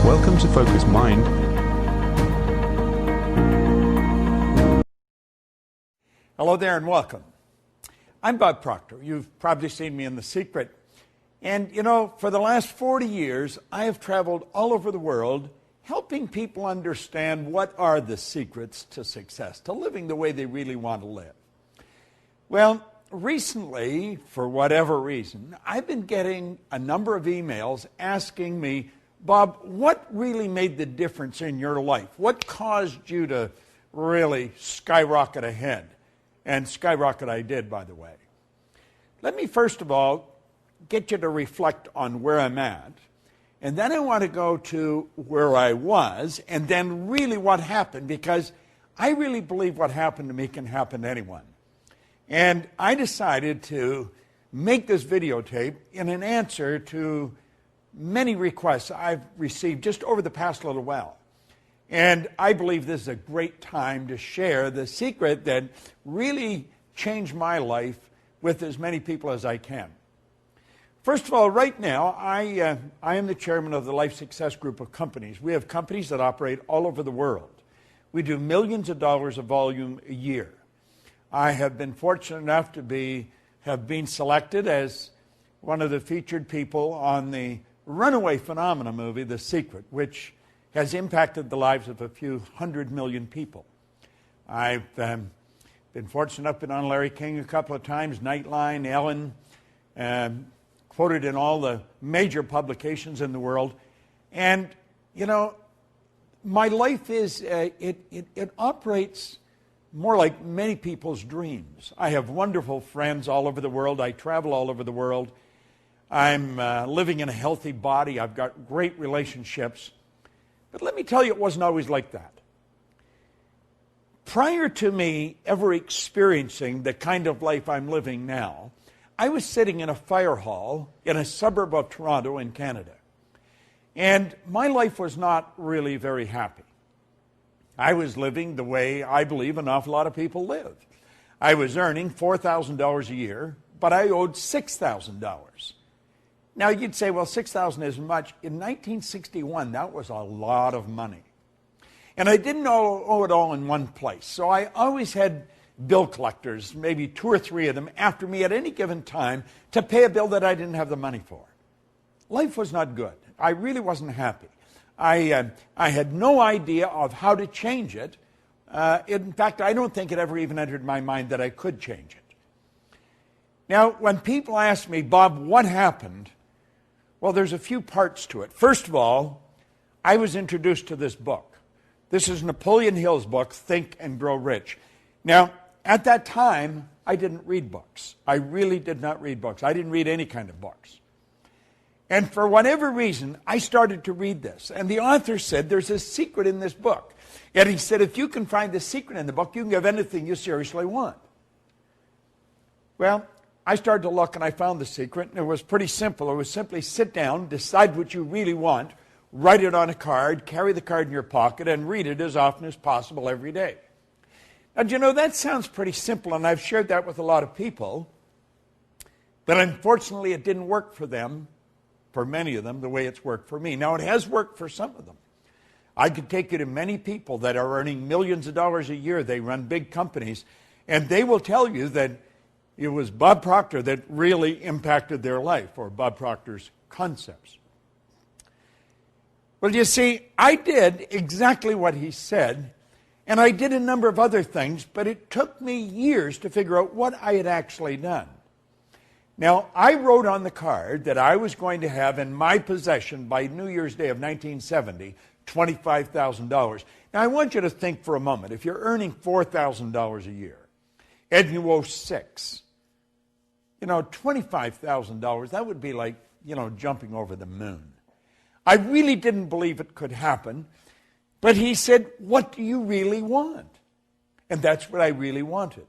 Welcome to Focus Mind. Hello there and welcome. I'm Bob Proctor. You've probably seen me in The Secret. And you know, for the last 40 years, I have traveled all over the world helping people understand what are the secrets to success, to living the way they really want to live. Well, recently, for whatever reason, I've been getting a number of emails asking me, Bob, what really made the difference in your life? What caused you to really skyrocket ahead? And skyrocket I did, by the way. Let me first of all get you to reflect on where I'm at. And then I want to go to where I was and then really what happened, because I really believe what happened to me can happen to anyone. And I decided to make this videotape in an answer to many requests I've received just over the past little while. And I believe this is a great time to share the secret that really changed my life with as many people as I can. First of all, right now, I am the chairman of the Life Success Group of companies. We have companies that operate all over the world. We do millions of dollars of volume a year. I have been fortunate enough to have been selected as one of the featured people on the runaway phenomena movie, The Secret, which has impacted the lives of a few 100 million people. I've been fortunate enough to be on Larry King a couple of times, Nightline, Ellen, quoted in all the major publications in the world. And, you know, my life is, it operates more like many people's dreams. I have wonderful friends all over the world. I travel all over the world. I'm living in a healthy body. I've got great relationships. But let me tell you, it wasn't always like that. Prior to me ever experiencing the kind of life I'm living now, I was sitting in a fire hall in a suburb of Toronto in Canada. And my life was not really very happy. I was living the way I believe an awful lot of people live. I was earning $4,000 a year, but I owed $6,000. Now, you'd say, well, $6,000 isn't much. In 1961, that was a lot of money. And I didn't owe it all in one place. So I always had bill collectors, maybe 2 or 3 of them, after me at any given time to pay a bill that I didn't have the money for. Life was not good. I really wasn't happy. I had no idea of how to change it. In fact, I don't think it ever even entered my mind that I could change it. Now, when people ask me, Bob, what happened? Well, there's a few parts to it. First of all, I was introduced to this book. This is Napoleon Hill's book, Think and Grow Rich. Now, at that time, I didn't read books. I really did not read books. I didn't read any kind of books. And for whatever reason, I started to read this. And the author said, there's a secret in this book. And he said, if you can find the secret in the book, you can have anything you seriously want. Well, I started to look and I found the secret, and it was pretty simple. It was simply sit down, decide what you really want, write it on a card, carry the card in your pocket, and read it as often as possible every day. Now, you know, that sounds pretty simple, and I've shared that with a lot of people, but unfortunately it didn't work for them, for many of them, the way it's worked for me. Now, it has worked for some of them. I could take you to many people that are earning millions of dollars a year. They run big companies, and they will tell you that it was Bob Proctor that really impacted their life, or Bob Proctor's concepts. Well, you see, I did exactly what he said, and I did a number of other things, but it took me years to figure out what I had actually done. Now, I wrote on the card that I was going to have in my possession by New Year's Day of 1970, $25,000. Now, I want you to think for a moment. If you're earning $4,000 a year, and you owe $6,000, you know, $25,000, that would be like, you know, jumping over the moon. I really didn't believe it could happen, but he said, what do you really want? And that's what I really wanted.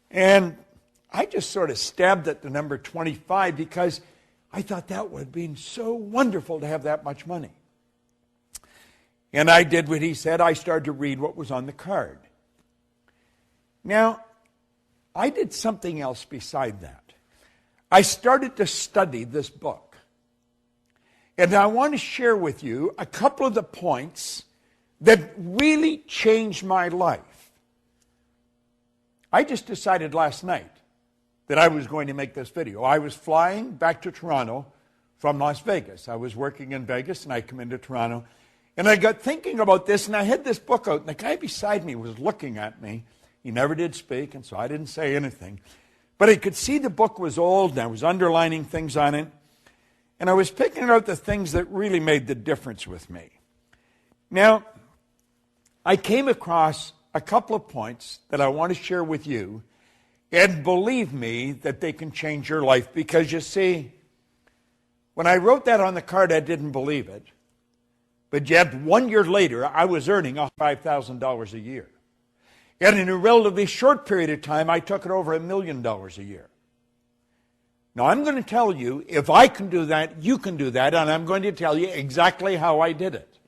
And I just sort of stabbed at the number 25 because I thought that would have been so wonderful to have that much money. And I did what he said. I started to read what was on the card. Now, I did something else beside that. I started to study this book. And I want to share with you a couple of the points that really changed my life. I just decided last night that I was going to make this video. I was flying back to Toronto from Las Vegas. I was working in Vegas, and I come into Toronto. And I got thinking about this, and I had this book out, and the guy beside me was looking at me. He never did speak, and so I didn't say anything. But I could see the book was old, and I was underlining things on it. And I was picking out the things that really made the difference with me. Now, I came across a couple of points that I want to share with you, and believe me that they can change your life. Because you see, when I wrote that on the card, I didn't believe it. But yet, 1 year later, I was earning $5,000 a year. And in a relatively short period of time, I took it over $1 million a year. Now, I'm going to tell you, if I can do that, you can do that, and I'm going to tell you exactly how I did it.